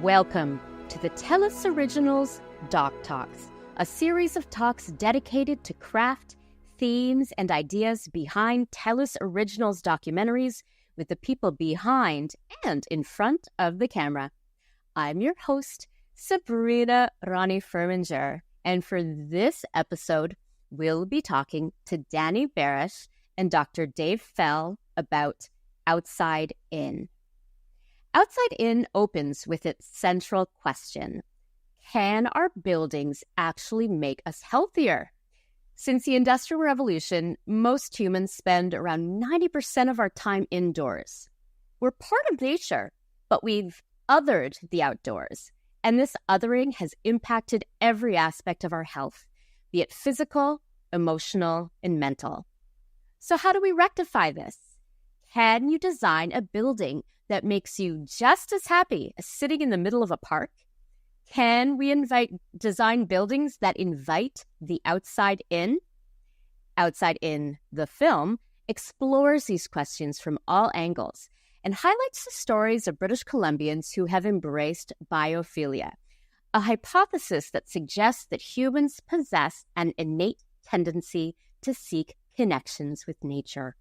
Welcome to the TELUS Originals DocTalks, a series of talks dedicated to craft, themes, and ideas behind TELUS Originals documentaries with the people behind and in front of the camera. I'm your host, Sabrina Rani Furminger, and for this episode, we'll be talking to Danny Berish and Dr. Dave Fell about Outside In. Outside In opens with its central question: can our buildings actually make us healthier? Since the Industrial Revolution, most humans spend around 90% of our time indoors. We're part of nature, but we've othered the outdoors, and this othering has impacted every aspect of our health, be it physical, emotional, and mental. So how do we rectify this? Can you design a building that makes you just as happy as sitting in the middle of a park? Can we design buildings that invite the outside in? Outside In, the film, explores these questions from all angles and highlights the stories of British Columbians who have embraced biophilia, a hypothesis that suggests that humans possess an innate tendency to seek connections with nature.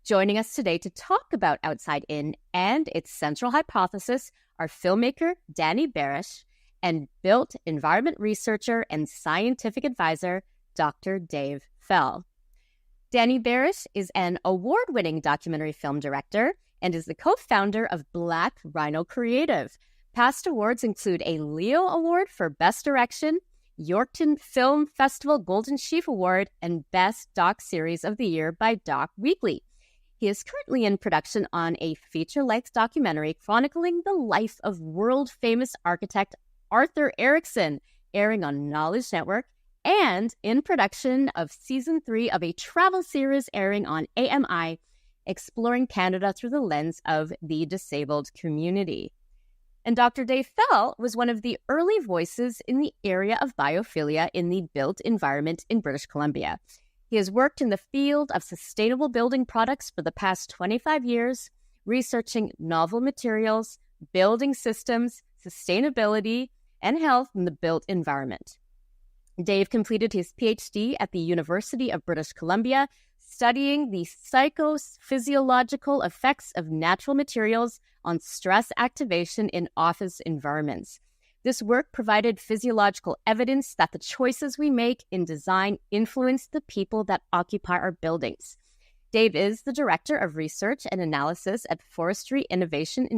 Joining us today to talk about Outside In and its central hypothesis are filmmaker Danny Berish and built environment researcher and scientific advisor Dr. Dave Fell. Danny Berish is an award-winning documentary film director and is the co-founder of Black Rhino Creative. Past awards include a Leo Award for Best Direction, Yorkton Film Festival Golden Sheaf Award, and Best DocuSeries of the Year by Doc Weekly. He is currently in production on a feature-length documentary chronicling the life of world-famous architect Arthur Erickson, airing on Knowledge Network, and in production of Season 3 of a travel series airing on AMI, exploring Canada through the lens of the disabled community. And Dr. Dave Fell was one of the early voices in the area of biophilia in the built environment in British Columbia. He has worked in the field of sustainable building products for the past 25 years, researching novel materials, building systems, sustainability, and health in the built environment. Dave completed his PhD at the University of British Columbia, studying the psychophysiological effects of natural materials on stress activation in office environments. This work provided physiological evidence that the choices we make in design influence the people that occupy our buildings. Dave is the Director of Research and Analysis at Forestry Innovation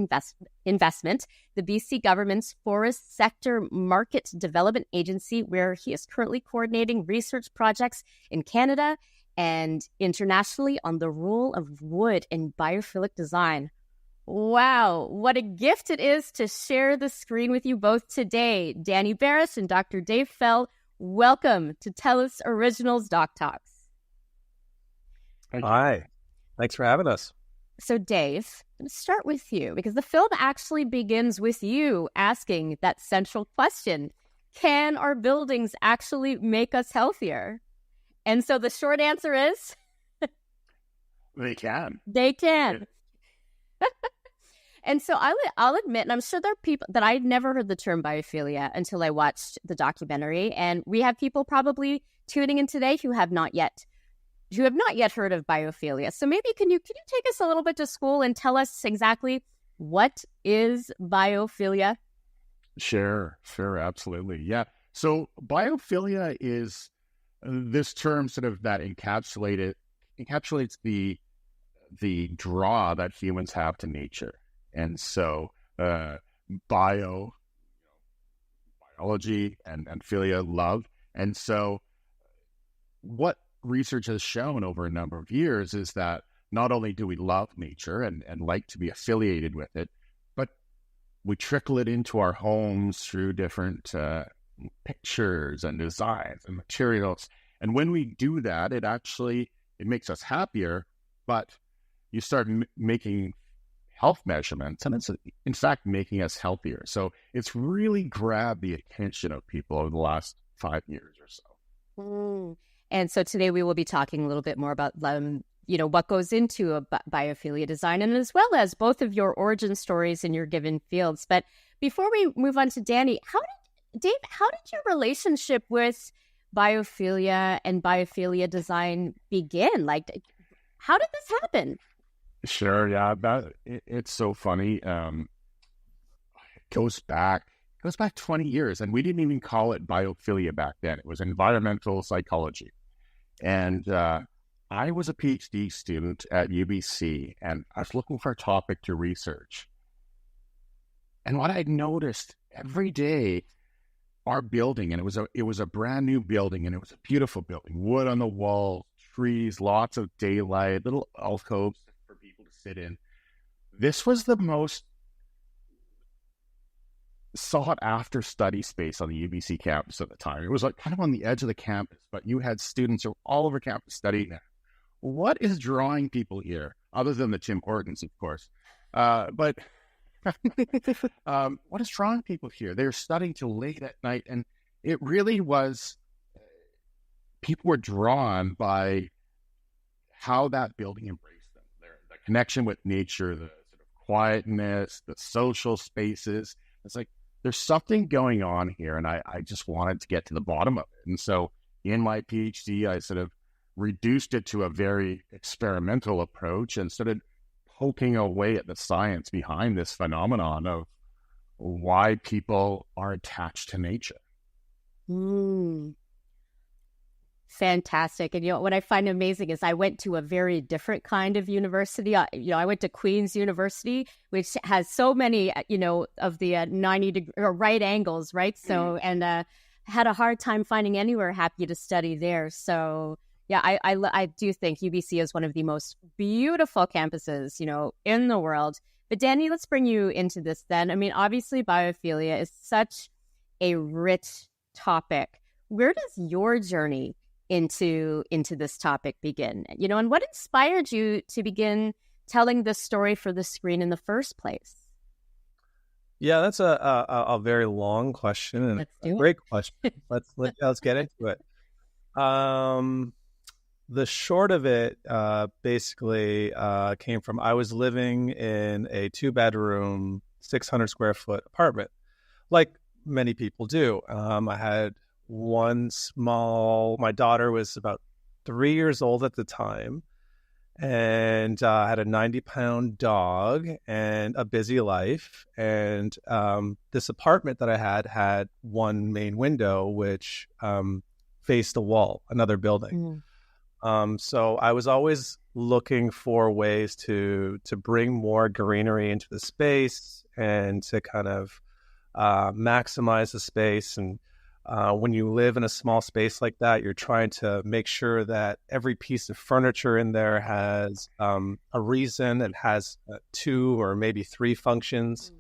Investment, the BC government's forest sector market development agency, where he is currently coordinating research projects in Canada and internationally on the role of wood in biophilic design. Wow, what a gift it is to share the screen with you both today. Danny Berish and Dr. Dave Fell, welcome to TELUS Originals DocTalks. Hi, thanks for having us. So Dave, I'm going to start with you because the film actually begins with you asking that central question: can our buildings actually make us healthier? And so the short answer is... They can. They can. And so I'll admit, and I'm sure there are people that I'd never heard the term biophilia until I watched the documentary. And we have people probably tuning in today who have not yet heard of biophilia. So maybe can you take us a little bit to school and tell us exactly what is biophilia? Sure, absolutely. Yeah. So biophilia is this term sort of that encapsulates the draw that humans have to nature. And so biology and philia, love. And so what research has shown over a number of years is that not only do we love nature and like to be affiliated with it, but we trickle it into our homes through different pictures and designs and materials. And when we do that, it makes us happier, but you start making health measurements, and it's in fact making us healthier. So it's really grabbed the attention of people over the last 5 years or so. And so today we will be talking a little bit more about what goes into a biophilia design, and as well as both of your origin stories in your given fields. But before we move on to Danny, Dave, how did your relationship with biophilia and biophilia design begin? Like, how did this happen? Sure, yeah, it's so funny. It goes back 20 years, and we didn't even call it biophilia back then. It was environmental psychology. And I was a PhD student at UBC, and I was looking for a topic to research. And what I noticed every day, our building, and it was a brand new building, and it was a beautiful building, wood on the wall, trees, lots of daylight, little alcoves for people to sit in. This was the most sought after study space on the UBC campus at the time. It was like kind of on the edge of the campus, but you had students all over campus studying there. What is drawing people here, other than the Tim Hortons, of course? But what is drawing people here? They're studying till late at night, and it really was, people were drawn by how that building embraced them. The connection with nature, the sort of quietness, the social spaces. It's like, there's something going on here, and I just wanted to get to the bottom of it. And so in my PhD, I sort of reduced it to a very experimental approach and started poking away at the science behind this phenomenon of why people are attached to nature. Fantastic. And what I find amazing is I went to a very different kind of university. I went to Queen's University, which has so many, of the 90 or right angles, right? So, and had a hard time finding anywhere happy to study there. So, yeah, I do think UBC is one of the most beautiful campuses, in the world. But Danny, let's bring you into this then. I mean, obviously, biophilia is such a rich topic. Where does your journey into this topic begin? And what inspired you to begin telling this story for the screen in the first place? Yeah, that's a very long question and a great question. Let's get into it. The short of it basically came from, I was living in a 2-bedroom, 600 square foot apartment, like many people do. I had my daughter was about 3 years old at the time, and I had a 90-pound dog and a busy life. And this apartment that I had one main window, which faced a wall, another building. So I was always looking for ways to bring more greenery into the space and to kind of maximize the space. And when you live in a small space like that, you're trying to make sure that every piece of furniture in there has a reason. It has 2 or maybe 3 functions.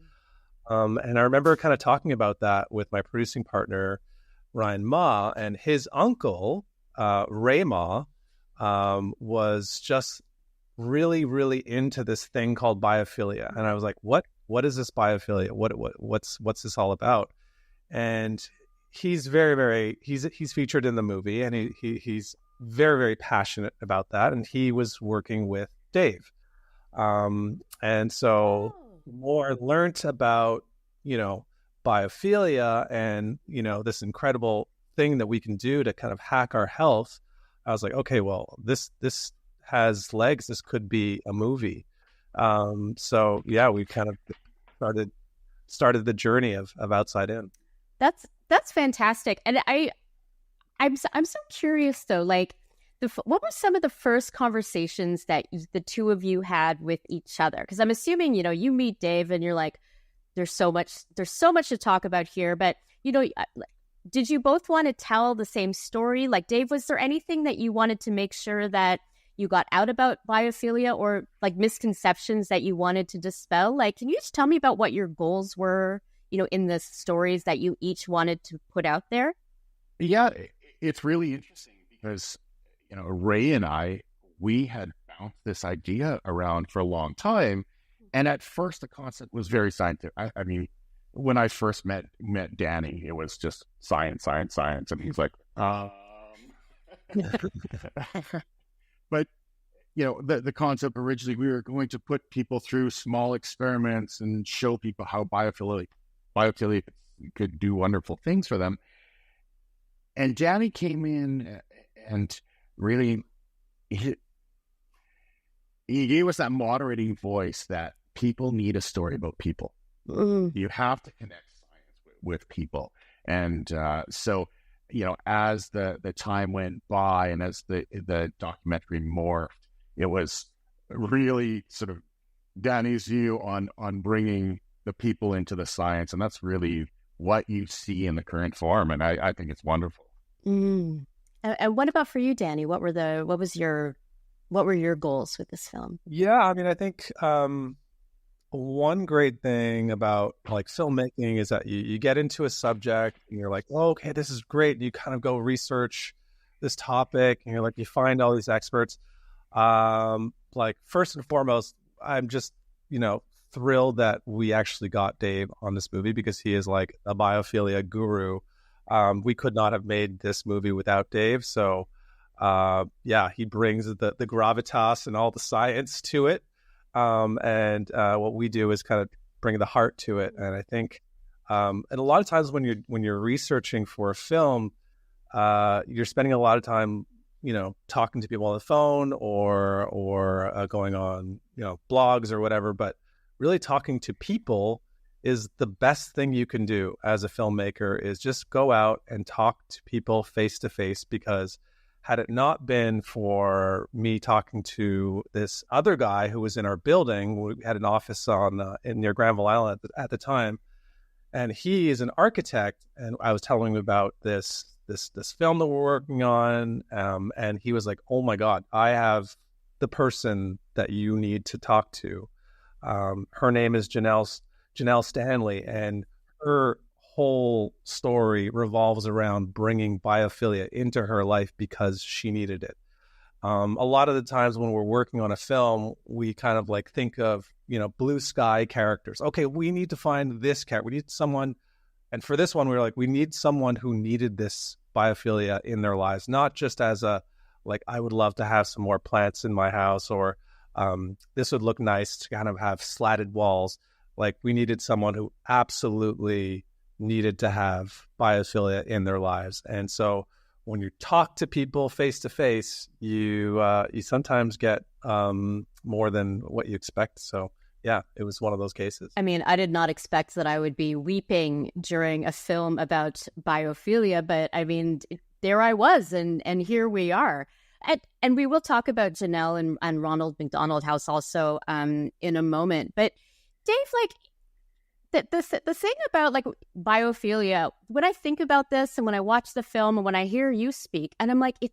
And I remember kind of talking about that with my producing partner, Ryan Ma, and his uncle, Ray Ma, was just really, really into this thing called biophilia. And I was like, what is this biophilia? What's this all about? And he's very, very, he's featured in the movie, and he's very, very passionate about that. And he was working with Dave. And so more learned about, biophilia and, this incredible thing that we can do to kind of hack our health. I was like, okay, well, this has legs. This could be a movie. So yeah, we kind of started the journey of Outside In. That's fantastic. And I'm so curious though, like what were some of the first conversations that the two of you had with each other? Because I'm assuming, you meet Dave and you're like, there's so much to talk about here, but did you both want to tell the same story? Like, Dave, was there anything that you wanted to make sure that you got out about biophilia, or like misconceptions that you wanted to dispel? Like, can you just tell me about what your goals were, in the stories that you each wanted to put out there? Yeah, it's really interesting because, Ray and we had bounced this idea around for a long time. And at first, the concept was very scientific. I mean, when I first met Danny, it was just science. And he's like, But the concept originally, we were going to put people through small experiments and show people how biophilia could do wonderful things for them. And Danny came in and really, he gave us that moderating voice that people need a story about people. You have to connect science with people. And so, as the time went by and as the documentary morphed, it was really sort of Danny's view on bringing the people into the science. And that's really what you see in the current form. And I think it's wonderful. And what about for you, Danny? What were your goals with this film? Yeah, I mean, I think one great thing about like filmmaking is that you get into a subject and you're like, oh, okay, this is great. And you kind of go research this topic and you're like, you find all these experts. Like first and foremost, I'm just, thrilled that we actually got Dave on this movie because he is like a biophilia guru. We could not have made this movie without Dave. So, he brings the gravitas and all the science to it. And what we do is kind of bring the heart to it. And I think, and a lot of times when you're researching for a film, you're spending a lot of time, talking to people on the phone or going on, blogs or whatever, but really talking to people is the best thing you can do as a filmmaker is just go out and talk to people face to face, because had it not been for me talking to this other guy who was in our building, we had an office in near Granville Island at the time, and he is an architect, and I was telling him about this film that we're working on, and he was like, "Oh my God, I have the person that you need to talk to." Her name is Janelle Stanley, and her whole story revolves around bringing biophilia into her life because she needed it. A lot of the times when we're working on a film, we kind of like think of, blue sky characters. Okay, we need to find this character. We need someone. And for this one, we were like, we need someone who needed this biophilia in their lives, not just as a, like, I would love to have some more plants in my house, or this would look nice to kind of have slatted walls. Like, we needed someone who absolutely needed to have biophilia in their lives. And so when you talk to people face to face, you sometimes get more than what you expect. So yeah, it was one of those cases. I mean, I did not expect that I would be weeping during a film about biophilia, but I mean, there I was, and here we are. And we will talk about Janelle and Ronald McDonald House also in a moment. But Dave, like, the thing about like biophilia, when I think about this and when I watch the film and when I hear you speak, and I'm like, it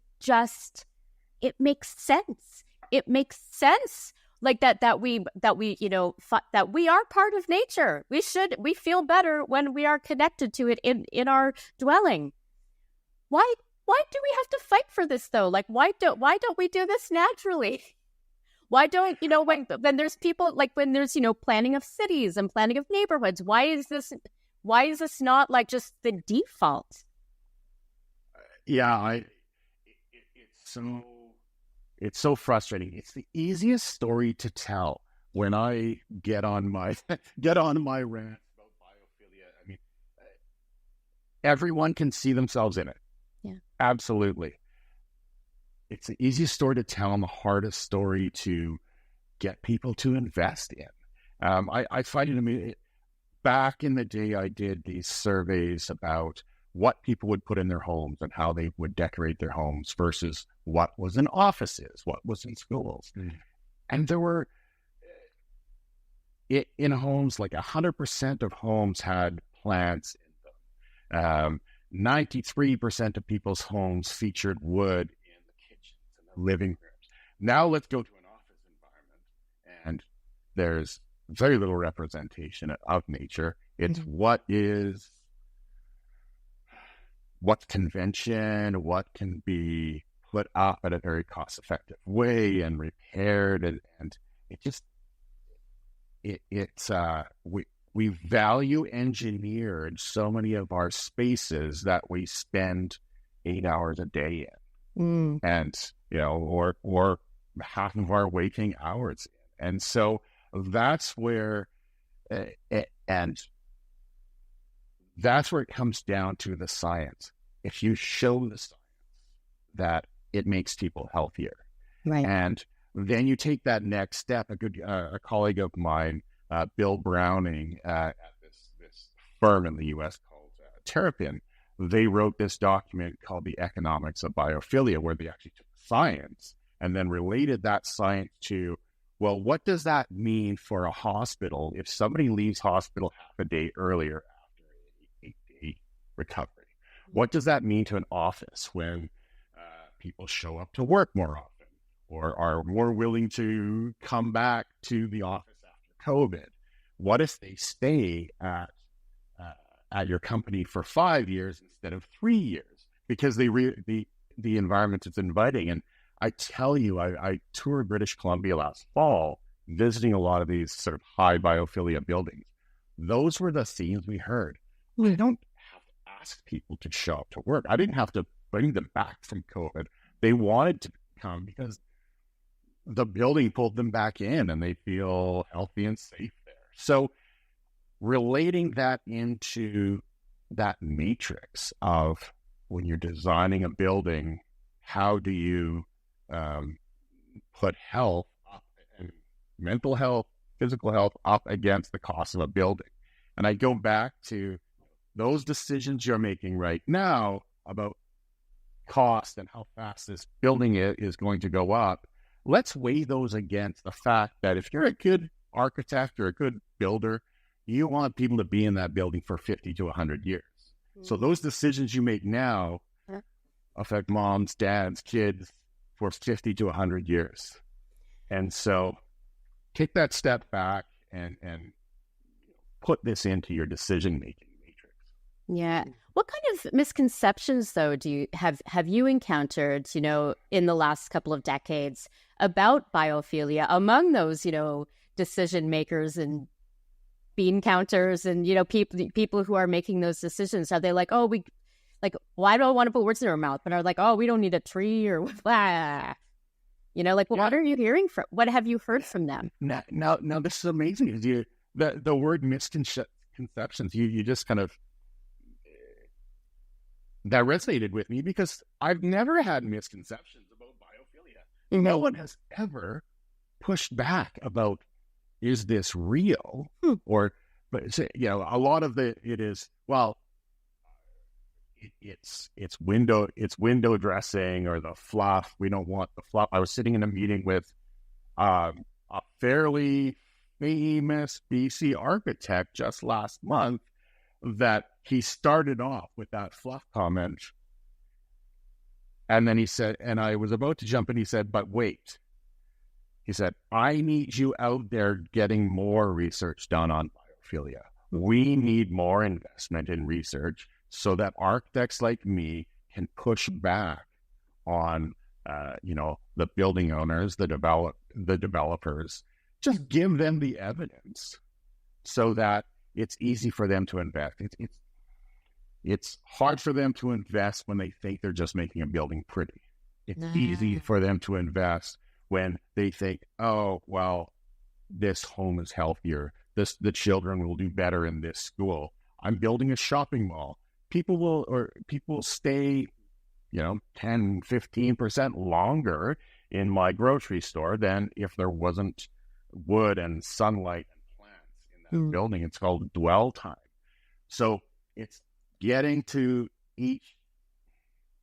makes sense. It makes sense. Like that we are part of nature. We feel better when we are connected to it in our dwelling. Why do we have to fight for this though? Like, why don't we do this naturally? Why don't, when there's people, like when there's, planning of cities and planning of neighborhoods, why is this not like just the default? Yeah, it's so frustrating. It's the easiest story to tell when I get on my rant about biophilia. I mean, everyone can see themselves in it. Yeah, absolutely. It's the easiest story to tell and the hardest story to get people to invest in. I find it amusing. Back in the day, I did these surveys about what people would put in their homes and how they would decorate their homes versus what was in offices, what was in schools. And there were, in homes, like 100% of homes had plants in them. 93% of people's homes featured wood in the kitchens and the living rooms. Now let's go to an office environment, and there's very little representation of nature. It's what's convention, what can be put up at a very cost-effective way and repaired, and we value engineered so many of our spaces that we spend 8 hours a day in, and or half of our waking hours. And so that's where, and that's where it comes down to the science. If you show the science that it makes people healthier, Right. and then you take that next step. A colleague of mine, Bill Browning, at this firm in the U.S. called Terrapin, they wrote this document called The Economics of Biophilia, where they actually took science and then related that science to, well, what does that mean for a hospital if somebody leaves hospital half a day earlier after a 8-day recovery? What does that mean to an office when people show up to work more often or are more willing to come back to the office after COVID? What if they stay at your company for 5 years instead of 3 years because the environment is inviting? And I tell you, I toured British Columbia last fall, visiting a lot of these sort of high biophilia buildings. Those were the themes we heard. We don't have to ask people to show up to work. I didn't have to bring them back from COVID. They wanted to come because the building pulled them back in and they feel healthy and safe there. So relating that into that matrix of when you're designing a building, how do you put health up and mental health, physical health up against the cost of a building? And I go back to those decisions you're making right now about cost and how fast this building is going to go up. Let's weigh those against the fact that if you're a good architect or a good builder, you want people to be in that building for 50 to 100 years. Mm-hmm. So those decisions you make now affect moms, dads, kids for 50 to 100 years. And so take that step back and put this into your decision-making matrix. Yeah. What kind of misconceptions, though, have you encountered, in the last couple of decades about biophilia among those, decision makers and bean counters and, people who are making those decisions? Are they like, oh, why do I want to put words in our mouth? But are like, oh, we don't need a tree or blah. What are you hearing from? What have you heard from them? Now, this is amazing. The word misconceptions, you just kind of, that resonated with me because I've never had misconceptions about biophilia. No one has ever pushed back about, is this real? But a lot of it is, well, it's window dressing or the fluff. We don't want the fluff. I was sitting in a meeting with a fairly famous BC architect just last month that he started off with that fluff comment. And then he said, and I was about to jump in, he said, but wait. He said, I need you out there getting more research done on biophilia. We need more investment in research so that architects like me can push back on, the building owners, the developers. Just give them the evidence so that it's easy for them to invest. It's hard for them to invest when they think they're just making a building pretty. It's easy for them to invest when they think, oh, well, this home is healthier. The children will do better in this school. I'm building a shopping mall. People will stay, 10, 15% longer in my grocery store than if there wasn't wood and sunlight and plants in that building. It's called dwell time. So it's getting to each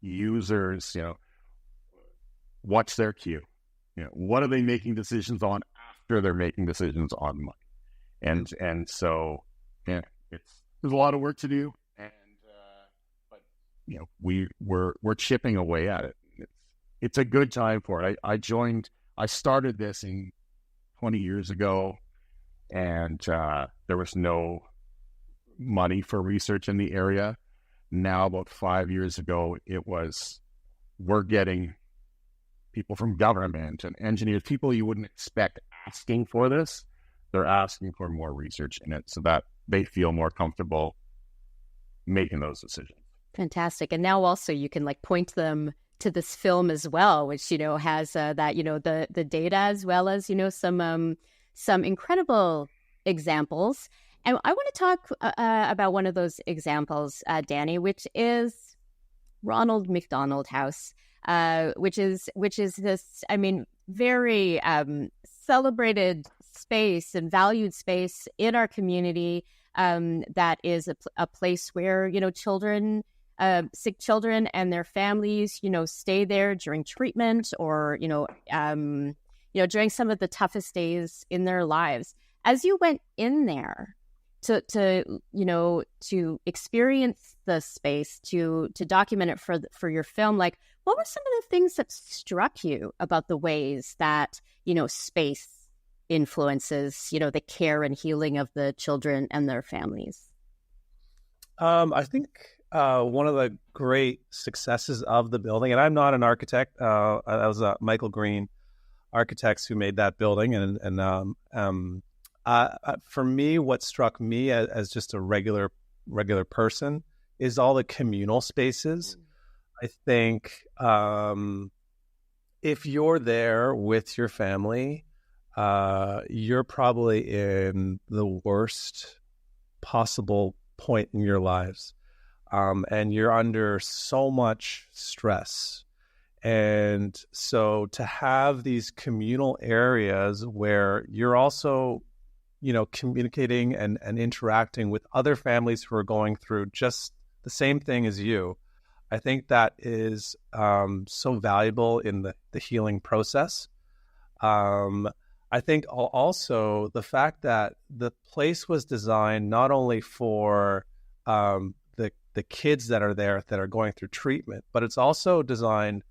user's, what's their cue? What are they making decisions on after they're making decisions on money? And so, there's a lot of work to do, but we're chipping away at it. It's a good time for it. I started this 20 years ago, and there was no money for research in the area. Now, about 5 years ago, we're getting people from government and engineers, people you wouldn't expect asking for this. They're asking for more research in it so that they feel more comfortable making those decisions. Fantastic. And now also you can point them to this film as well, which, has that, the data as well as, some incredible examples. And I want to talk about one of those examples, Danny, which is Ronald McDonald House, which is this, very celebrated space and valued space in our community, that is a place where, children, sick children and their families, stay there during treatment or, during some of the toughest days in their lives. As you went in there to experience the space, to document it for your film, like, what were some of the things that struck you about the ways that, space influences, the care and healing of the children and their families? I think one of the great successes of the building, and I'm not an architect, I was Michael Green Architects who made that building, and for me, what struck me as just a regular person is all the communal spaces. I think if you're there with your family, you're probably in the worst possible point in your lives, and you're under so much stress. And so to have these communal areas where you're also communicating and interacting with other families who are going through just the same thing as you, I think that is so valuable in the healing process. I think also the fact that the place was designed not only for the kids that are there that are going through treatment, but it's also designed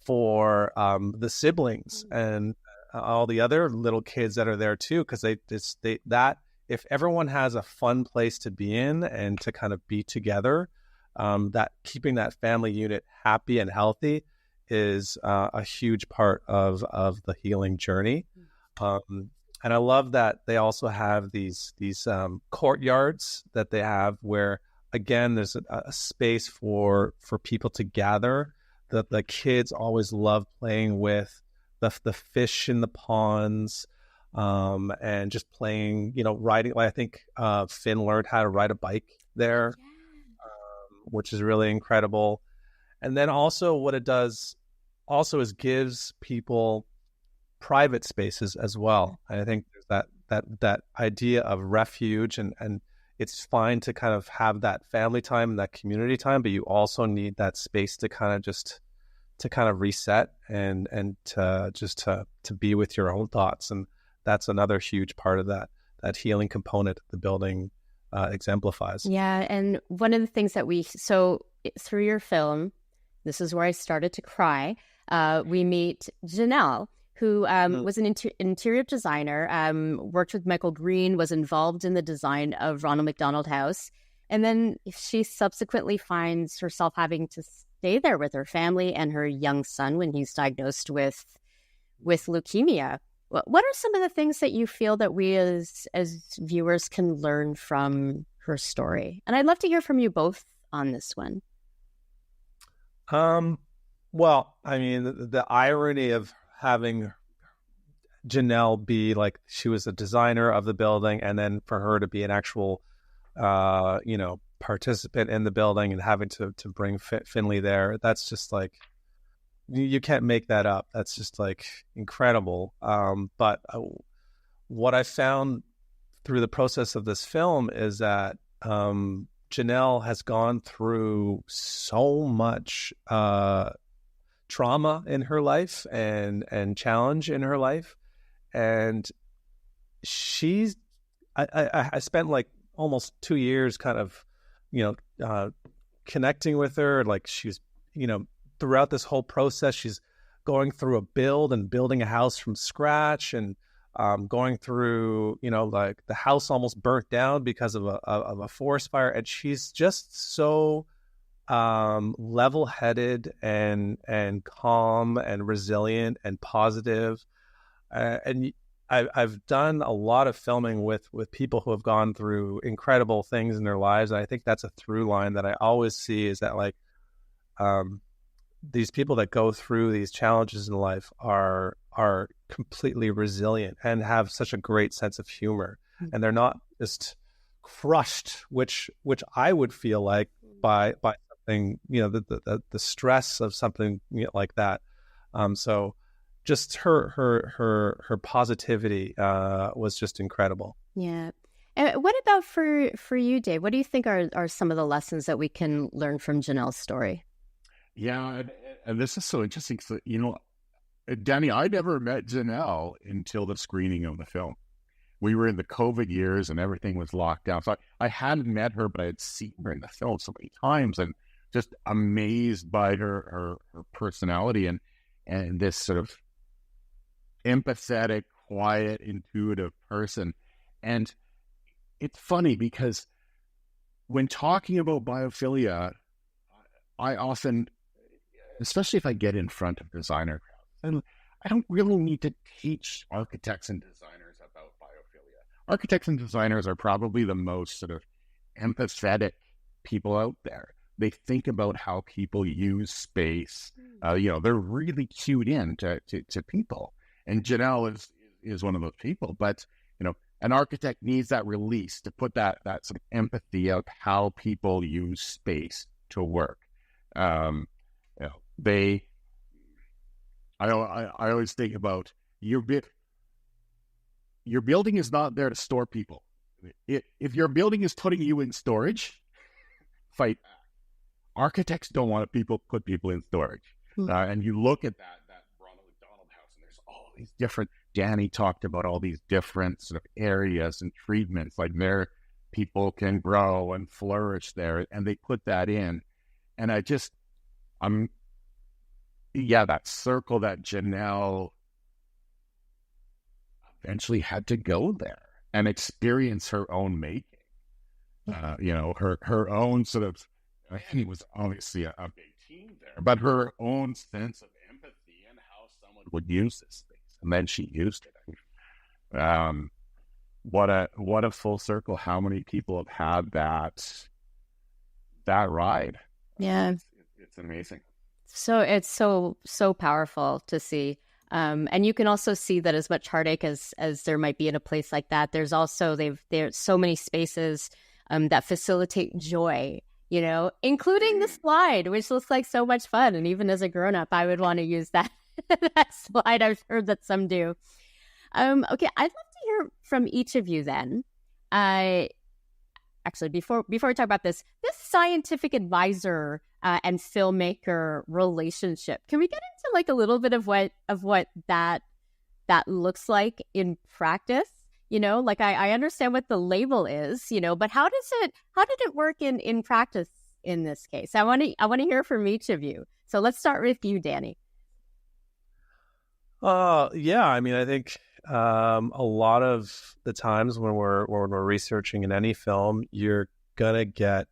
for the siblings and all the other little kids that are there too, because that if everyone has a fun place to be in and to kind of be together, that keeping that family unit happy and healthy is a huge part of the healing journey. And I love that they also have these courtyards that they have where, again, there's a space for people to gather. The kids always love playing with the fish in the ponds, and just playing, riding. I think Finn learned how to ride a bike there, which is really incredible. And then also what it does also is gives people private spaces as well. And I think there's that idea of refuge, and it's fine to kind of have that family time and that community time, but you also need that space to kind of reset and to be with your own thoughts. And that's another huge part of that healing component the building exemplifies. Yeah. And one of the things that through your film, this is where I started to cry. We meet Janelle, who was an interior designer, worked with Michael Green, was involved in the design of Ronald McDonald House. And then she subsequently finds herself having to stay there with her family and her young son when he's diagnosed with leukemia. What are some of the things that you feel that we as viewers can learn from her story? And I'd love to hear from you both on this one. Well, I mean, the irony of having Janelle be like, she was a designer of the building, and then for her to be an actual, participant in the building and having to bring Finley there, that's just like, you can't make that up. That's just like incredible. But what I found through the process of this film is that Janelle has gone through so much trauma in her life and challenge in her life, and I spent like almost 2 years kind of connecting with her. Like, she's throughout this whole process, she's going through a building a house from scratch, and going through, like the house almost burnt down because of a forest fire. And she's just so level-headed and calm and resilient and positive. And I've done a lot of filming with people who have gone through incredible things in their lives. And I think that's a through line that I always see, is that like, these people that go through these challenges in life are completely resilient and have such a great sense of humor, and they're not just crushed, which I would feel like by something, the stress of something like that. So just her positivity was just incredible. Yeah. And what about for you, Dave? What do you think are some of the lessons that we can learn from Janelle's story? Yeah, and this is so interesting. So, Danny, I never met Janelle until the screening of the film. We were in the COVID years and everything was locked down. So I hadn't met her, but I had seen her in the film so many times, and just amazed by her personality and this sort of empathetic, quiet, intuitive person. And it's funny because when talking about biophilia, I often, especially if I get in front of designer crowds, I don't really need to teach architects and designers about biophilia. Architects and designers are probably the most sort of empathetic people out there. They think about how people use space. They're really cued in to people. And Janelle is one of those people. But, an architect needs that release to put that sort of empathy of how people use space to work. I always think about your building is not there to store people. If your building is putting you in storage, fight back. Architects don't want people put people in storage. And you look at that Ronald McDonald House, and there's all these different. Danny talked about all these different sort of areas and treatments, like there people can grow and flourish there, and they put that in. And that circle that Janelle eventually had to go there and experience her own making. Her own sort of, he was obviously a big team there, but her own sense of empathy and how someone would use this space. And then she used it. What a full circle. How many people have had that ride? Yeah. It's amazing. So it's so powerful to see. And you can also see that as much heartache as there might be in a place like that, there's so many spaces that facilitate joy, including the slide, which looks like so much fun. And even as a grown-up, I would want to use that slide. I've heard that some do. Okay, I'd love to hear from each of you then. Actually, before we talk about this scientific advisor and filmmaker relationship, can we get into like a little bit of what that looks like in practice? I understand what the label is, but how did it work in practice in this case? I want to hear from each of you. So let's start with you, Danny. Yeah. I mean, I think a lot of the times when we're researching in any film, you're gonna get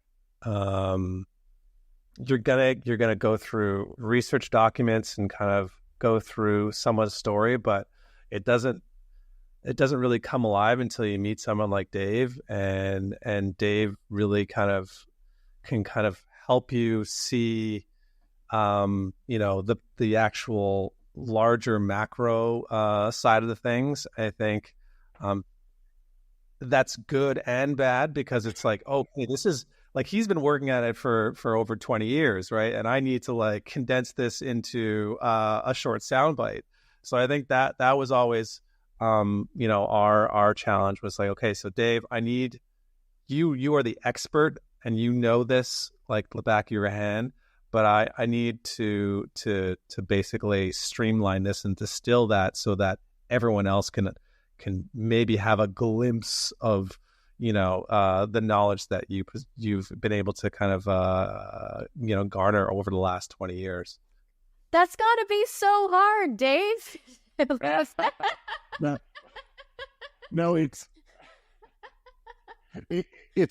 you're gonna go through research documents and kind of go through someone's story, but it doesn't really come alive until you meet someone like Dave, and Dave really can help you see the actual larger macro side of the things. I think that's good and bad, because it's like, okay, this is like, he's been working at it for over 20 years, right? And I need to like condense this into a short soundbite. So I think that was always our challenge, was like, okay, so Dave, I need you are the expert and this like the back of your hand, but I need to basically streamline this and distill that so that everyone else can maybe have a glimpse of the knowledge that you've been able to kind of garner over the last 20 years. That's got to be so hard, Dave. No, it's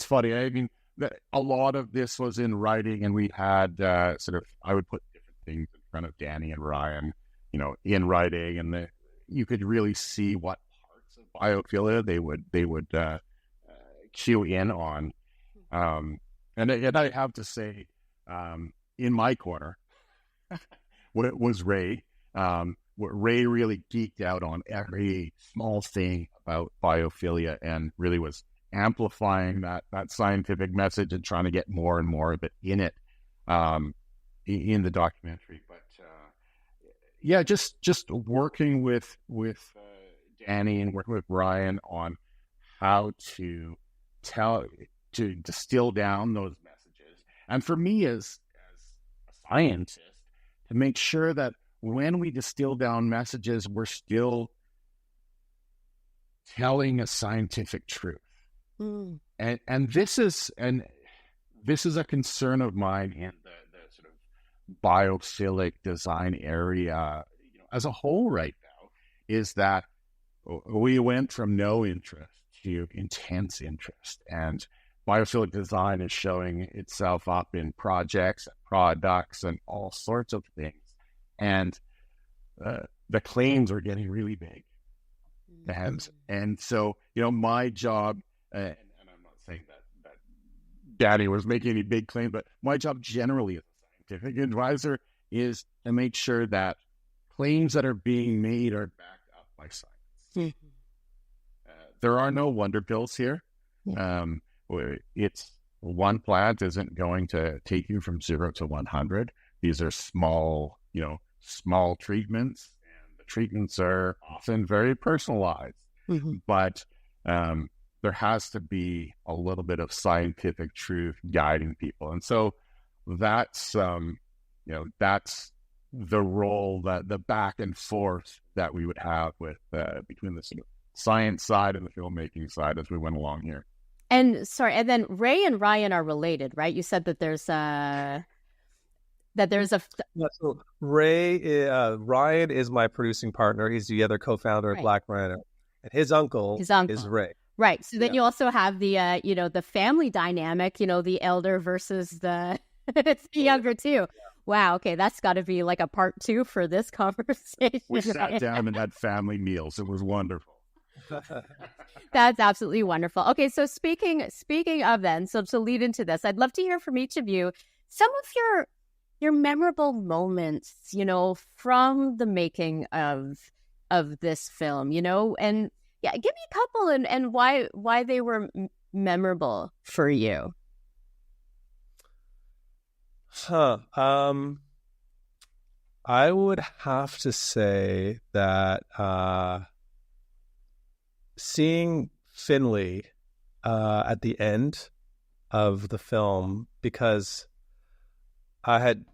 funny. I mean, a lot of this was in writing, and we had I would put different things in front of Danny and Ryan, in writing, and you could really see what parts of biophilia they would cue in on. And I have to say, in my corner, was Ray. Ray really geeked out on every small thing about biophilia and really was amplifying that scientific message and trying to get more and more of it in it, in the documentary. But yeah, just working with Danny and working with Ryan on how to distill down those messages. And for me as a scientist, to make sure that when we distill down messages, we're still telling a scientific truth. And this is a concern of mine in the sort of biophilic design area, as a whole right now, is that we went from no interest to intense interest, and biophilic design is showing itself up in projects and products and all sorts of things. And the claims are getting really big. And so, my job, and I'm not saying that Daddy was making any big claims, but my job generally as a scientific advisor is to make sure that claims that are being made are backed up by science. There are no wonder pills here. It's one plant isn't going to take you from 0 to 100. These are small treatments, and the treatments are often very personalized. But there has to be a little bit of scientific truth guiding people, and so that's that's the role, that the back and forth that we would have with between the sort of science side and the filmmaking side as we went along here. And then Ray and Ryan are related, right? You said that there's a so Ryan is my producing partner. He's the other co-founder of Black Rhino, and his uncle is Ray. Right. So then you also have the the family dynamic, the elder versus the younger too. Wow. Okay, that's got to be like a part 2 for this conversation. We sat down and had family meals. It was wonderful. That's absolutely wonderful. Okay, so speaking of then, so to lead into this, I'd love to hear from each of you some of your memorable moments, from the making of this film, and give me a couple and why they were memorable for you. I would have to say that seeing Finley at the end of the film, because I had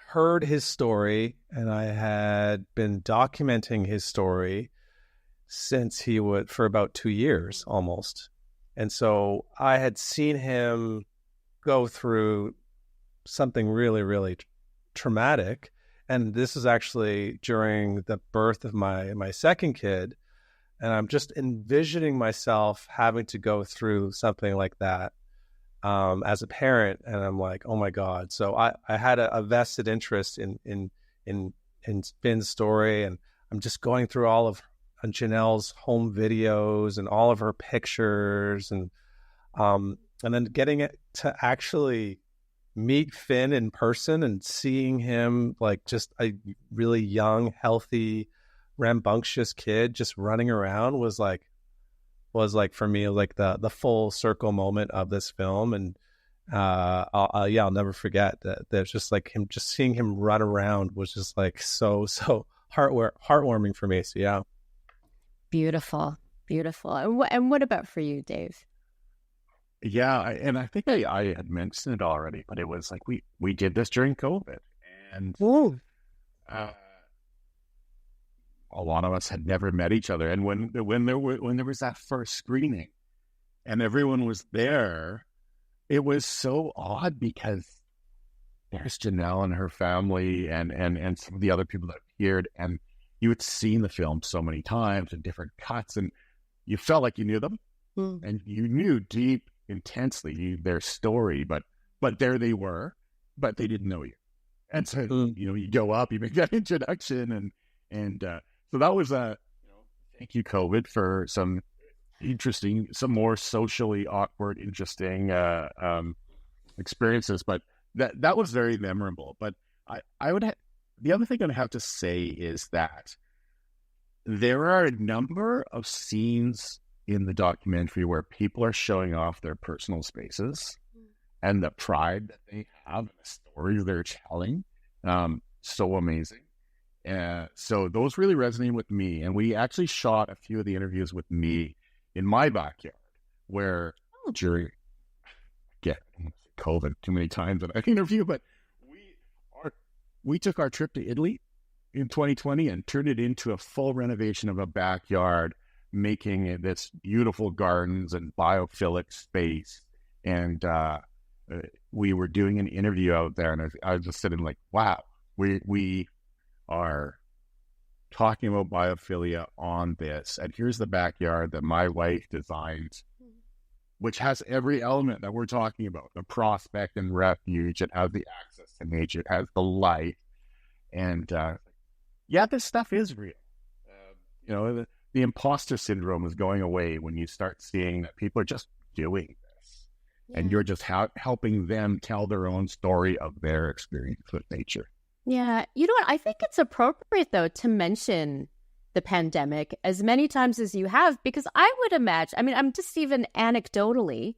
heard his story and I had been documenting his story since for about 2 years almost. And so I had seen him go through something really, really traumatic. And this is actually during the birth of my second kid. And I'm just envisioning myself having to go through something like that as a parent. And I'm like, oh my God. So I had a vested interest in Finn's story. And I'm just going through all of Janelle's home videos and all of her pictures. And then getting it to actually meet Finn in person and seeing him like just a really young, healthy, rambunctious kid just running around was like for me like the full circle moment of this film. And I'll never forget that. There's just like him, just seeing him run around was just like so heartwarming for me. So yeah. Beautiful. And what about for you, Dave? Yeah, and I think I had mentioned it already, but it was like we did this during COVID, and a lot of us had never met each other. And when there was that first screening, and everyone was there, it was so odd because there's Janelle and her family, and some of the other people that appeared, and you had seen the film so many times in different cuts, and you felt like you knew them, and you knew deep. Intensely their story, but there they were, but they didn't know you, and so you go up, you make that introduction, and so that was thank you COVID for some more socially awkward, interesting experiences, but that was very memorable. But I would the other thing I'd have to say is that there are a number of scenes in the documentary where people are showing off their personal spaces and the pride that they have and the stories they're telling. So amazing. So those really resonate with me. And we actually shot a few of the interviews with me in my backyard, where during, I don't want to say COVID too many times in an interview, but we took our trip to Italy in 2020 and turned it into a full renovation of a backyard, making it this beautiful gardens and biophilic space. And we were doing an interview out there, and I was just sitting like, wow, we are talking about biophilia on this. And here's the backyard that my wife designed, which has every element that we're talking about, the prospect and refuge. It has the access to nature. It has the light. And this stuff is real. The imposter syndrome is going away when you start seeing that people are just doing this. Yeah. And you're just helping them tell their own story of their experience with nature. Yeah. You know what? I think it's appropriate, though, to mention the pandemic as many times as you have, because I would imagine, I'm just even anecdotally,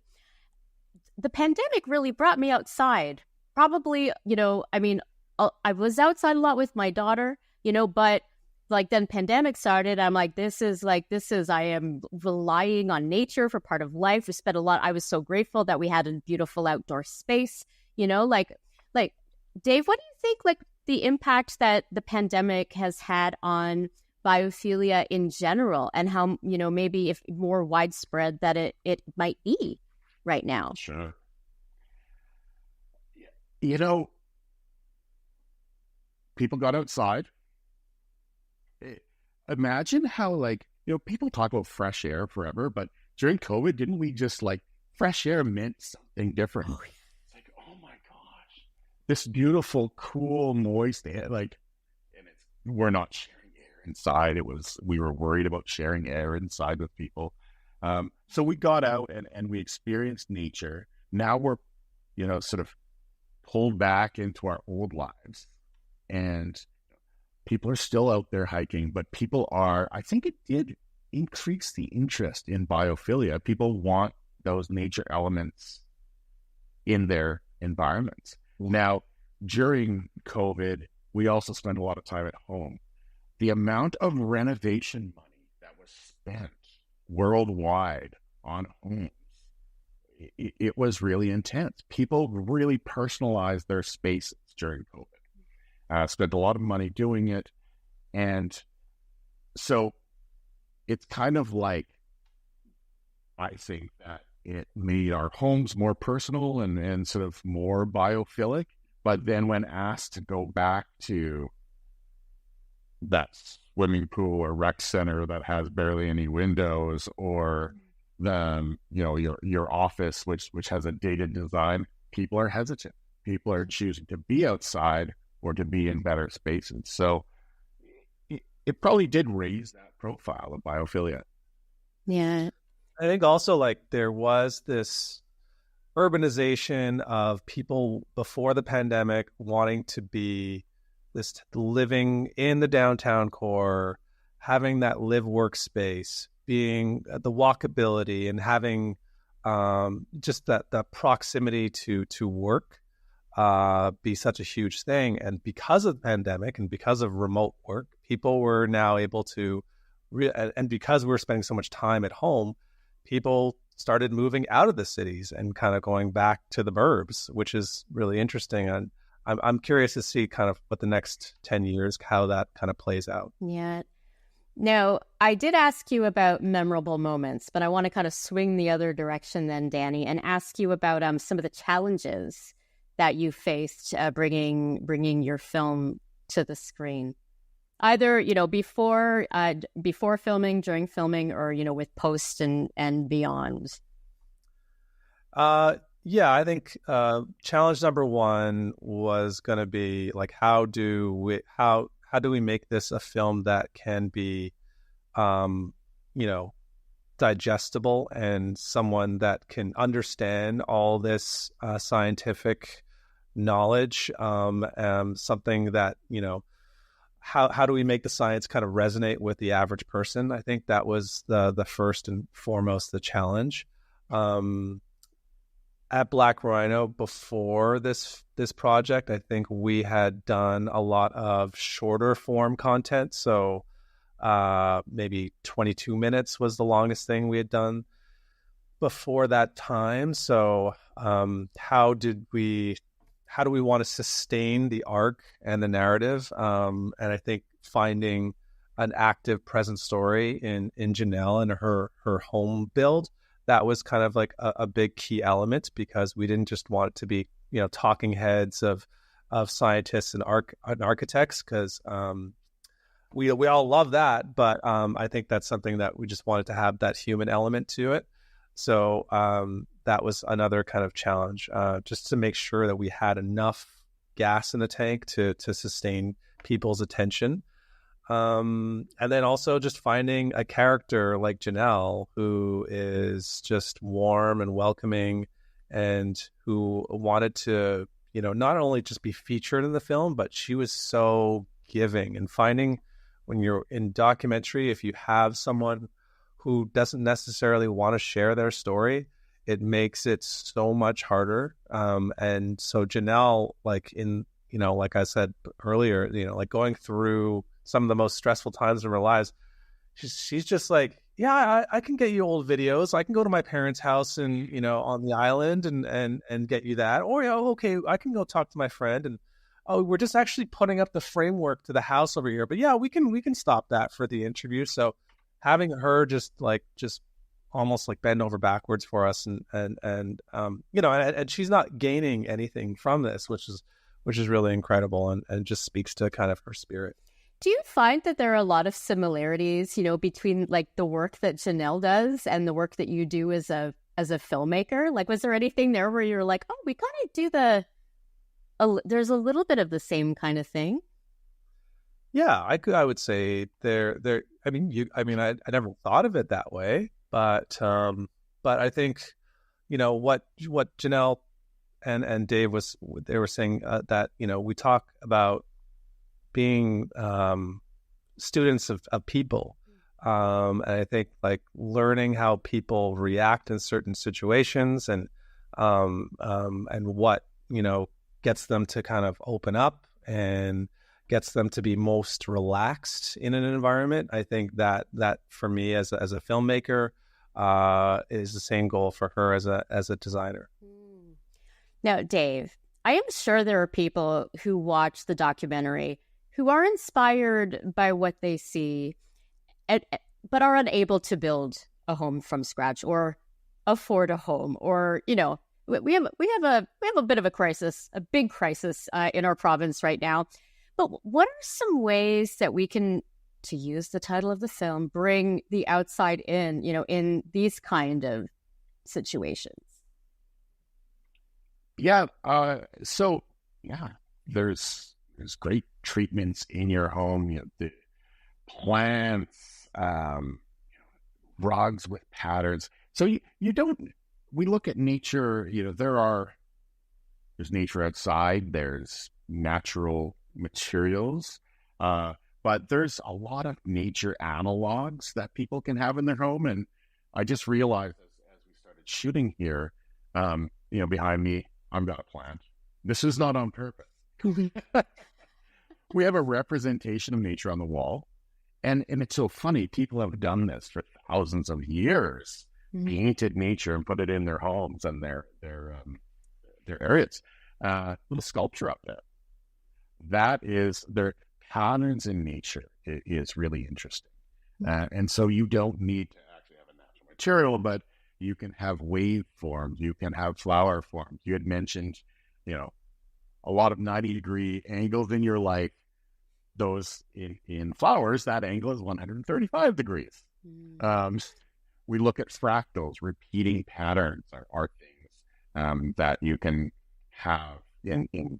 the pandemic really brought me outside. Probably, I was outside a lot with my daughter, but like then pandemic started. I'm like, I am relying on nature for part of life. We spent a lot. I was so grateful that we had a beautiful outdoor space, like Dave, what do you think, like the impact that the pandemic has had on biophilia in general, and how, maybe if more widespread that it might be right now? Sure. People got outside. Imagine how, people talk about fresh air forever, but during COVID, didn't we just fresh air meant something different? Oh, yeah. It's like, oh my gosh, this beautiful, cool, moist air, we're not sharing air inside. We were worried about sharing air inside with people. So we got out and we experienced nature. Now we're, sort of pulled back into our old lives, and people are still out there hiking, but I think it did increase the interest in biophilia. People want those nature elements in their environments. Now, during COVID, we also spent a lot of time at home. The amount of renovation money that was spent worldwide on homes, it was really intense. People really personalized their spaces during COVID. Spent a lot of money doing it. And so it's kind of I think that it made our homes more personal and sort of more biophilic. But then when asked to go back to that swimming pool or rec center that has barely any windows, or your office, which has a dated design, people are hesitant. People are choosing to be outside or to be in better spaces. So it probably did raise that profile of biophilia. Yeah. I think also there was this urbanization of people before the pandemic wanting to be this living in the downtown core, having that live work space, being the walkability, and having just the proximity to work be such a huge thing. And because of the pandemic and because of remote work, people were now able to, and because we're spending so much time at home, people started moving out of the cities and kind of going back to the burbs, which is really interesting. And I'm curious to see kind of what the next 10 years, how that kind of plays out. Yeah. Now, I did ask you about memorable moments, but I want to kind of swing the other direction then, Danny, and ask you about some of the challenges that you faced bringing your film to the screen, either before filming, during filming, or with post and beyond. Yeah, I think challenge number one was going to be how do we make this a film that can be digestible, and someone that can understand all this scientific knowledge, something that, how do we make the science kind of resonate with the average person? I think that was the first and foremost the challenge. At Black Rhino, before this project, I think we had done a lot of shorter form content. So maybe 22 minutes was the longest thing we had done before that time. So how do we want to sustain the arc and the narrative? And I think finding an active, present story in Janelle and her home build, that was kind of like a big key element, because we didn't just want it to be, talking heads of scientists and architects, because we all love that, but I think that's something that we just wanted to have that human element to it. So that was another kind of challenge, just to make sure that we had enough gas in the tank to sustain people's attention. And then also just finding a character like Janelle, who is just warm and welcoming, and who wanted to, not only just be featured in the film, but she was so giving. And finding, when you're in documentary, if you have someone who doesn't necessarily want to share their story, it makes it so much harder. And so Janelle, like I said earlier, like going through some of the most stressful times of her lives, she's just like, yeah, I can get you old videos. I can go to my parents' house and, on the island and get you that. Or, okay, I can go talk to my friend, and, oh, we're just actually putting up the framework to the house over here. But yeah, we can stop that for the interview. So having her just almost like bend over backwards for us, and she's not gaining anything from this, which is really incredible, and just speaks to kind of her spirit. Do you find that there are a lot of similarities, between like the work that Janelle does and the work that you do as a filmmaker? Like, was there anything there where you're like, oh, we kind of do there's a little bit of the same kind of thing? Yeah, I would say I never thought of it that way, but I think, what Janelle and Dave they were saying, that, we talk about being students of people. And I think like learning how people react in certain situations, and what, gets them to kind of open up and gets them to be most relaxed in an environment. I think that for me as a filmmaker is the same goal for her as a designer. Now, Dave, I am sure there are people who watch the documentary who are inspired by what they see, but are unable to build a home from scratch or afford a home, or we have a bit of a crisis, a big crisis in our province right now. But what are some ways that we can, to use the title of the film, bring the outside in, in these kind of situations? Yeah. There's great treatments in your home. The plants, rugs with patterns. So we look at nature, there's nature outside, there's natural materials, but there's a lot of nature analogs that people can have in their home. And I just realized as we started shooting here, behind me, I've got a plant. This is not on purpose. We have a representation of nature on the wall. And it's so funny. People have done this for thousands of years, painted nature and put it in their homes and their areas. Little sculpture up there. That is, their patterns in nature is really interesting. And so you don't need to actually have a natural material, but you can have waveforms, you can have flower forms. You had mentioned, a lot of 90-degree angles in your life. Those in flowers, that angle is 135 degrees. We look at fractals, repeating patterns are things that you can have in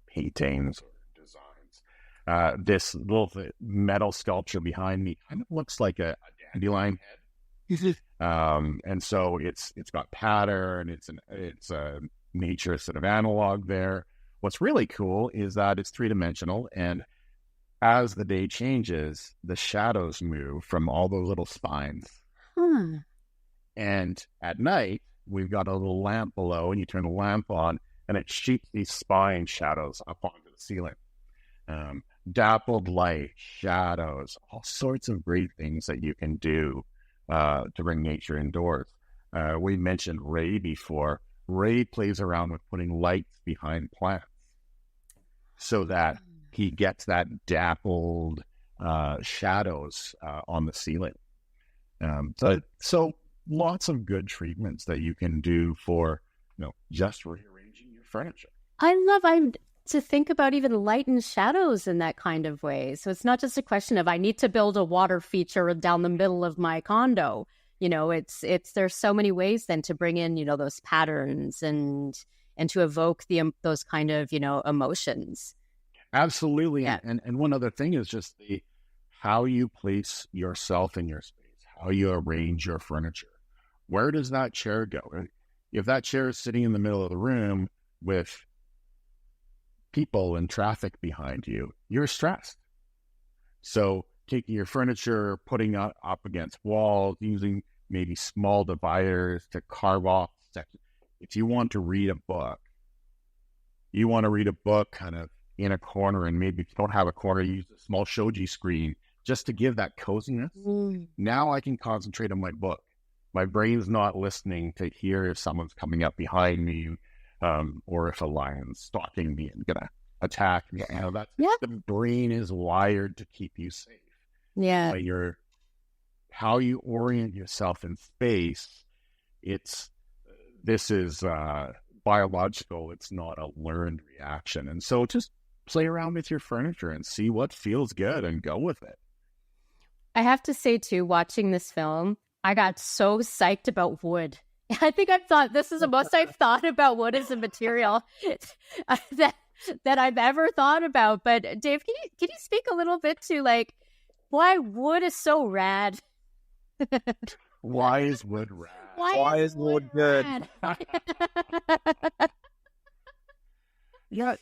paintings or designs. This little metal sculpture behind me kind of looks like a dandelion head. And so it's got pattern. It's nature is sort of analog there. What's really cool is that it's three-dimensional, and as the day changes, the shadows move from all those little spines. And at night, we've got a little lamp below, and you turn the lamp on, and it shoots these spine shadows up onto the ceiling. Dappled light, shadows, all sorts of great things that you can do to bring nature indoors. We mentioned Ray before. Ray plays around with putting lights behind plants so that he gets that dappled shadows on the ceiling. So lots of good treatments that you can do for, just rearranging your furniture. I'm to think about even light and shadows in that kind of way. So it's not just a question of I need to build a water feature down the middle of my condo. There's so many ways then to bring in, those patterns and to evoke those kind of, emotions. Absolutely. Yeah. And one other thing is just how you place yourself in your space, how you arrange your furniture. Where does that chair go? If that chair is sitting in the middle of the room with people and traffic behind you, you're stressed. So taking your furniture, putting it up against walls, using maybe small dividers to carve off sections. If you want to read a book, kind of in a corner, and maybe if you don't have a corner, use a small shoji screen just to give that coziness. Now I can concentrate on my book. My brain's not listening to hear if someone's coming up behind me, or if a lion's stalking me and gonna attack me. The brain is wired to keep you safe. Yeah. But how you orient yourself in space, this is biological. It's not a learned reaction. And so just play around with your furniture and see what feels good and go with it. I have to say, too, watching this film, I got so psyched about wood. I think this is the most I've thought about wood as a material that I've ever thought about. But Dave, can you speak a little bit to why wood is so rad? Why is wood rad? Why is wood good? Yeah,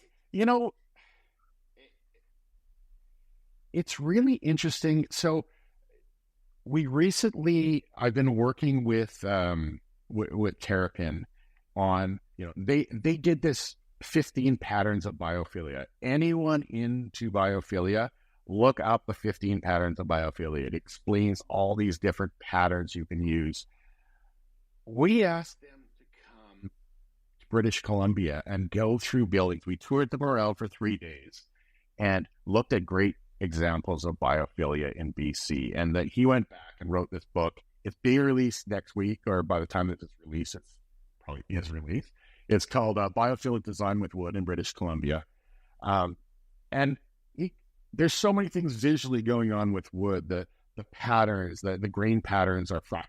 it's really interesting. So I've been working with Terrapin on, they did this 15 patterns of biophilia. Anyone into biophilia, look up the 15 patterns of biophilia. It explains all these different patterns you can use. We asked them to come to British Columbia and go through buildings. We toured them around for 3 days and looked at great examples of biophilia in BC. And that he went back and wrote this book. It's being released next week, or by the time that it's released, it's probably is released. It's called Biophilic Design with Wood in British Columbia. And there's so many things visually going on with wood. The patterns, the grain patterns are fractals,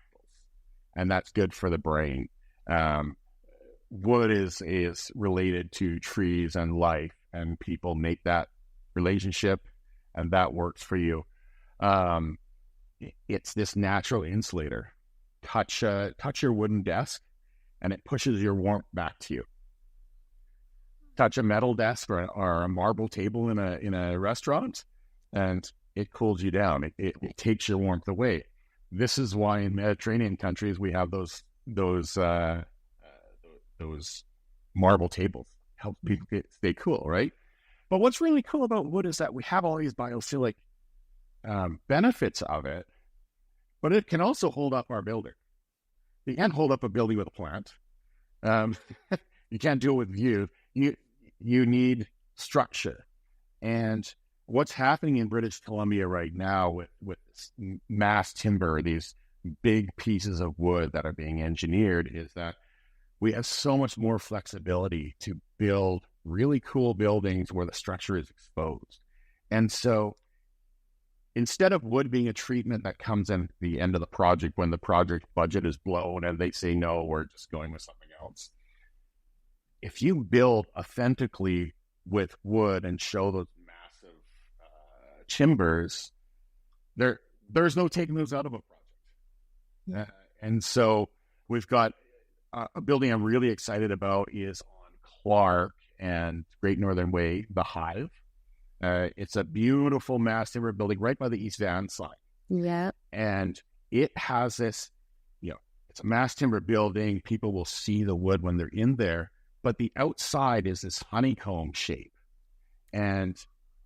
and that's good for the brain. Wood is related to trees and life, and people make that relationship, and that works for you. It's this natural insulator. Touch your wooden desk, and it pushes your warmth back to you. Touch a metal desk or a marble table in a restaurant, and it cools you down. It takes your warmth away. This is why in Mediterranean countries we have those marble tables. Help people stay cool, right? But what's really cool about wood is that we have all these biophilic benefits of it, but it can also hold up our building. You can't hold up a building with a plant. You can't do it with view. You need structure. And what's happening in British Columbia right now with mass timber, these big pieces of wood that are being engineered, is that we have so much more flexibility to build really cool buildings where the structure is exposed. And so instead of wood being a treatment that comes in at the end of the project when the project budget is blown and they say, no, we're just going with something else. If you build authentically with wood and show those massive timbers, there's no taking those out of a project. And so we've got a building I'm really excited about is on Clark and Great Northern Way, the Hive. It's a beautiful mass timber building right by the East Van side. Yeah. And it has this, it's a mass timber building. People will see the wood when they're in there, but the outside is this honeycomb shape. And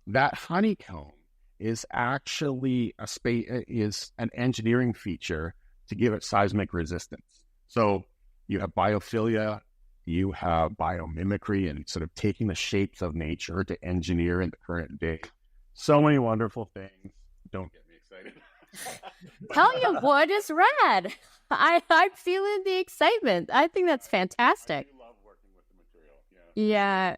that honeycomb is actually is an engineering feature to give it seismic resistance. So you have biophilia, you have biomimicry, and sort of taking the shapes of nature to engineer in the current day. So many wonderful things. Don't get me excited. Tell you what is rad. I'm feeling the excitement. I think that's fantastic. I love working with the material. Yeah.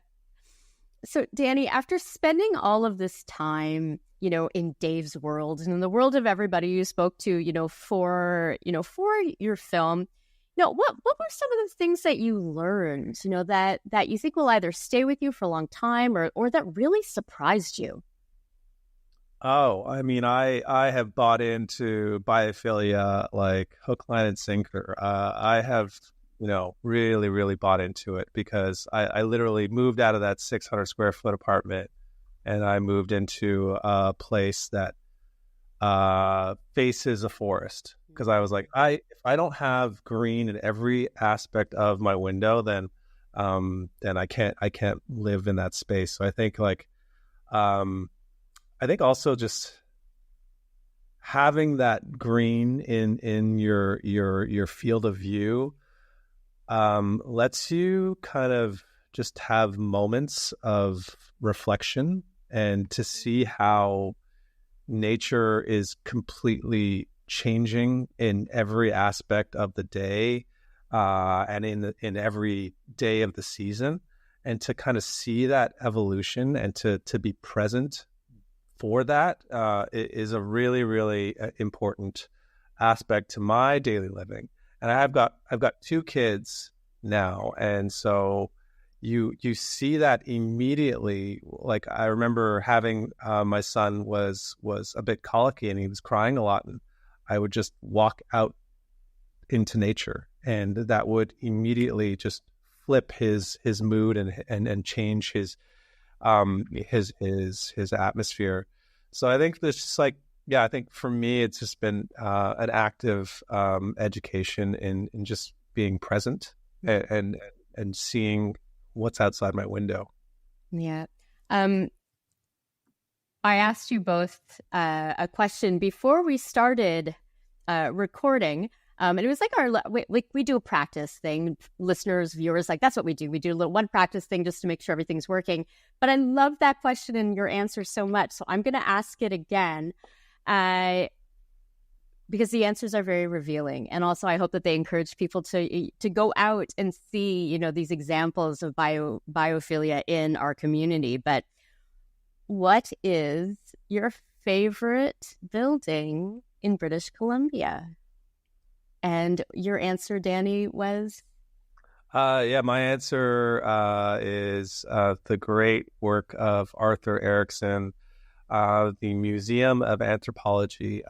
So, Danny, after spending all of this time, in Dave's world and in the world of everybody you spoke to, for your film, what were some of the things that you learned, that you think will either stay with you for a long time or that really surprised you? Oh, I mean, I have bought into biophilia like hook, line, and sinker. I have, really, really bought into it because I literally moved out of that 600 square foot apartment and I moved into a place that faces a forest because I was like, if I don't have green in every aspect of my window, then I can't live in that space. So I think I think also just having that green in your field of view lets you kind of just have moments of reflection and to see how nature is completely changing in every aspect of the day and in every day of the season, and to kind of see that evolution and to be present for that is a really, really important aspect to my daily living. And I've got 2 kids now, and so you see that immediately. Like I remember having my son was a bit colicky and he was crying a lot, and I would just walk out into nature, and that would immediately just flip his mood and change his atmosphere. So I think there's just I think for me, it's just been an active education in just being present and seeing what's outside my window. Yeah. I asked you both a question before we started recording. And it was we do a practice thing, listeners, viewers, that's what we do. We do one practice thing just to make sure everything's working. But I love that question and your answer so much. So I'm going to ask it again because the answers are very revealing. And also I hope that they encourage people to go out and see, these examples of biophilia in our community. But what is your favorite building in British Columbia? And your answer, Danny, was? My answer is the great work of Arthur Erickson, the Museum of Anthropology.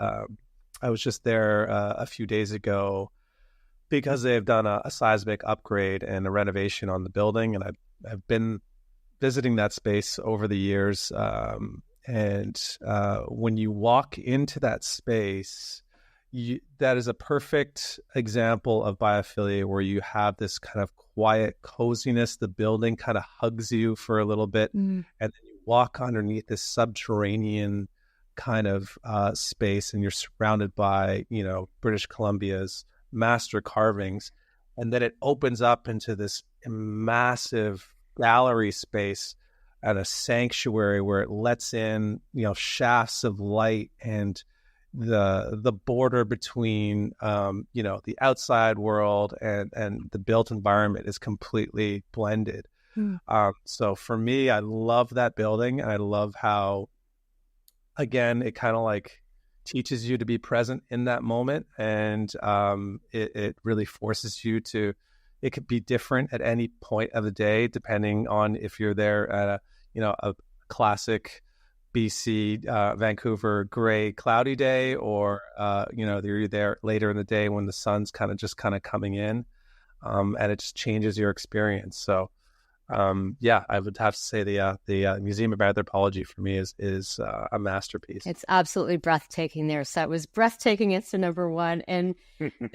I was just there a few days ago because they've done a seismic upgrade and a renovation on the building, and I've been visiting that space over the years. And when you walk into that space, that is a perfect example of biophilia where you have this kind of quiet coziness. The building kind of hugs you for a little bit, and then you walk underneath this subterranean kind of space, and you're surrounded by, British Columbia's master carvings. And then it opens up into this massive gallery space and a sanctuary where it lets in, shafts of light, and the border between the outside world and the built environment is completely blended. So for me, I love that building, and I love how, again, it kind of teaches you to be present in that moment, and it really forces you to. It could be different at any point of the day depending on if you're there at a classic BC, Vancouver, gray, cloudy day, or you're there later in the day when the sun's kind of coming in, and it just changes your experience. So I would have to say the Museum of Anthropology for me is a masterpiece. It's absolutely breathtaking there. So it was breathtaking answer number one. And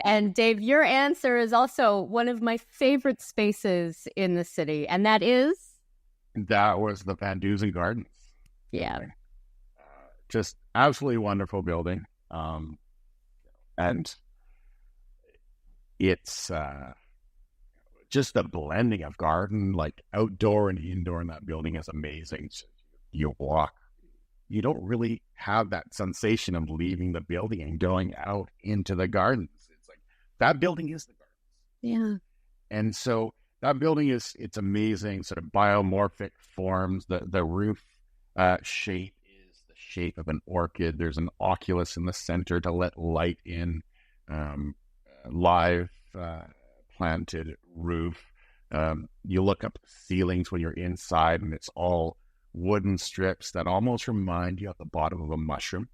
and Dave, your answer is also one of my favorite spaces in the city, and that was the Van Dusen Gardens. Yeah. Just absolutely wonderful building. And it's just a blending of garden, like outdoor and indoor in that building is amazing. So you walk, you don't really have that sensation of leaving the building and going out into the gardens. It's like that building is the gardens. Yeah. And so that building it's amazing, sort of biomorphic forms. The roof shape is the shape of an orchid. There's an oculus in the center to let light in. Live planted roof. You look up the ceilings when you're inside, and it's all wooden strips that almost remind you of the bottom of a mushroom.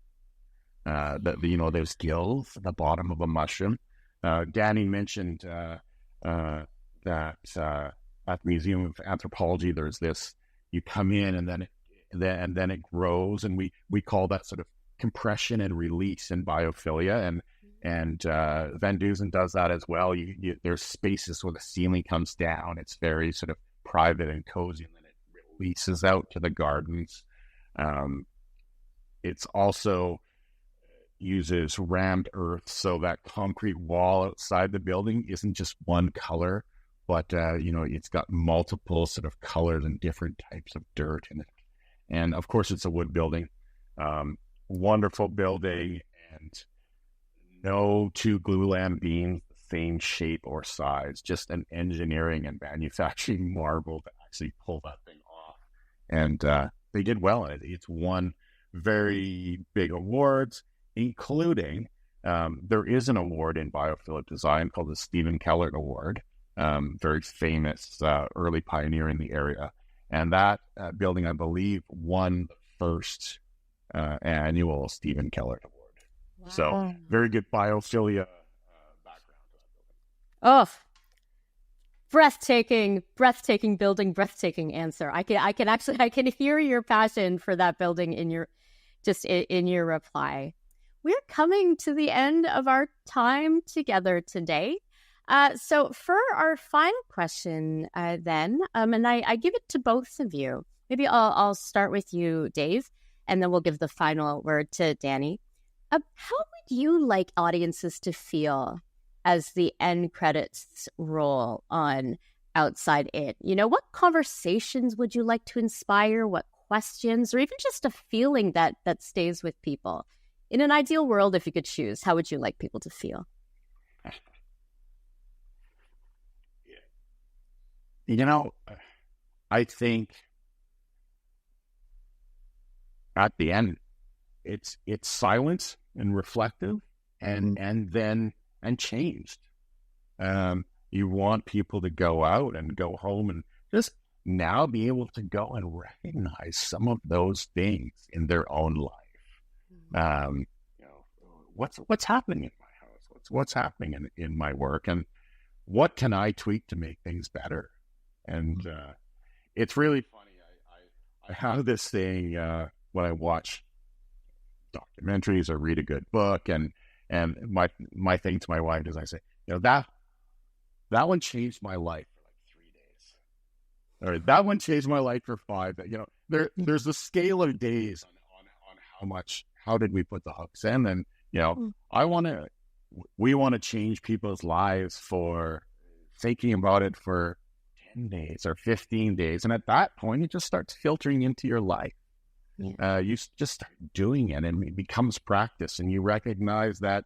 Those gills at the bottom of a mushroom. Danny mentioned that at the Museum of Anthropology, there's this. You come in, and then it grows, and we call that sort of compression and release in biophilia, and Van Dusen does that as well. There's spaces where the ceiling comes down. It's very sort of private and cozy, and then it releases out to the gardens. It's also uses rammed earth, so that concrete wall outside the building isn't just one color, but it's got multiple sort of colors and different types of dirt in it. And of course, it's a wood building. Wonderful building, and no two glulam beams the same shape or size, just an engineering and manufacturing marvel to actually pull that thing off. And they did well in it. It's won very big awards, including there is an award in biophilic design called the Stephen Kellert Award, very famous early pioneer in the area. And that building, I believe, won the first annual Stephen Kellert Award. Wow. So very good biophilia background to that building. Oh, breathtaking building, breathtaking answer. I can hear your passion for that building in your reply. We're coming to the end of our time together today. So for our final question, then, and I give it to both of you. Maybe I'll start with you, Dave, and then we'll give the final word to Danny. How would you like audiences to feel as the end credits roll on Outside It? What conversations would you like to inspire? What questions, or even just a feeling that stays with people? In an ideal world, if you could choose, how would you like people to feel? I think at the end, it's silent and reflective, and changed. You want people to go out and go home and just now be able to go and recognize some of those things in their own life. What's happening in my house? What's happening in my work, and what can I tweak to make things better? And it's really funny. I have this thing when I watch documentaries or read a good book, and my thing to my wife is I say, that one changed my life for like 3 days, or that one changed my life for 5. There's a scale of days on how did we put the hooks in, and we want to change people's lives for thinking about it for 10 days or 15 days. And at that point, it just starts filtering into your life. Yeah. You just start doing it, and it becomes practice, and you recognize that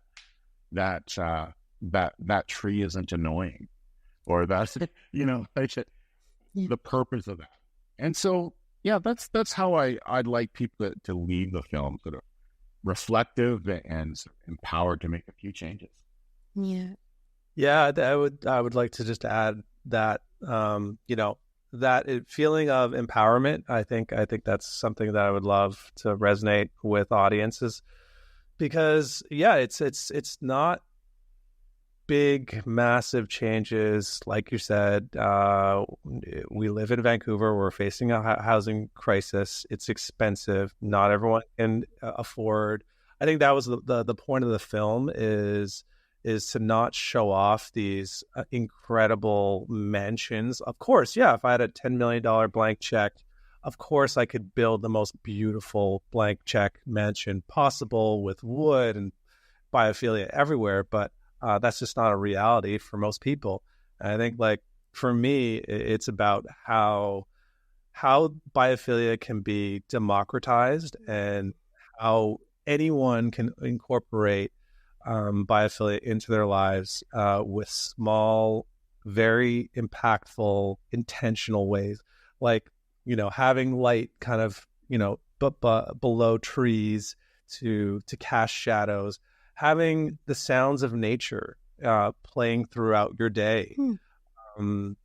tree isn't annoying, or that's, the purpose of that. And so, that's how I'd like people to leave the film, sort of reflective and empowered to make a few changes. Yeah, I would like to just add that that feeling of empowerment. I think that's something that I would love to resonate with audiences, because it's not big, massive changes. Like you said, we live in Vancouver. We're facing a housing crisis. It's expensive. Not everyone can afford. I think that was the point of the film is to not show off these incredible mansions. Of course, yeah, if I had a $10 million blank check, of course I could build the most beautiful blank check mansion possible with wood and biophilia everywhere. But that's just not a reality for most people. And I think, like, for me, it's about how biophilia can be democratized and how anyone can incorporate biophilia into their lives with small, very impactful, intentional ways, like, having light kind of, below trees to cast shadows, having the sounds of nature playing throughout your day. And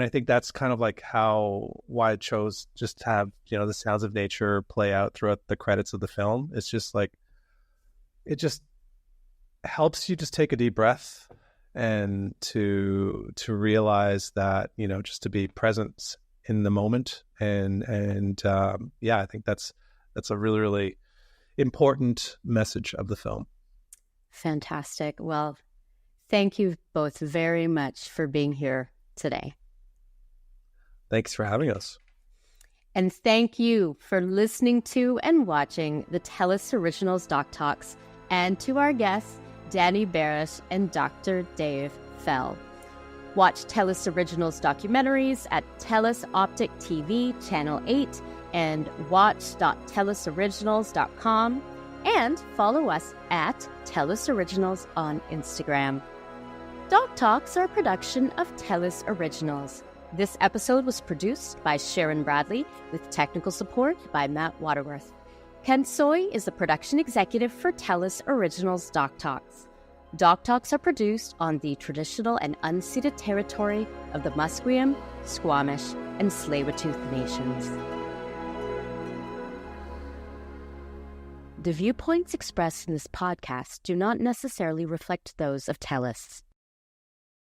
I think that's kind of like why I chose just to have, the sounds of nature play out throughout the credits of the film. It's just like, it just helps you just take a deep breath and to realize that, just to be present in the moment. And I think that's a really, really important message of the film. Fantastic. Well, thank you both very much for being here today. Thanks for having us. And thank you for listening to and watching the TELUS Originals Doc Talks, and to our guests, Danny Berish and Dr. Dave Fell. Watch TELUS Originals documentaries at TELUS Optik TV Channel 8 and watch.telusoriginals.com, and follow us at TELUS Originals on Instagram. Doc Talks are a production of TELUS Originals. This episode was produced by Sharon Bradley with technical support by Matt Waterworth. Ken Soy is the production executive for TELUS Originals Doc Talks. Doc Talks are produced on the traditional and unceded territory of the Musqueam, Squamish, and Tsleil-Waututh Nations. The viewpoints expressed in this podcast do not necessarily reflect those of TELUS.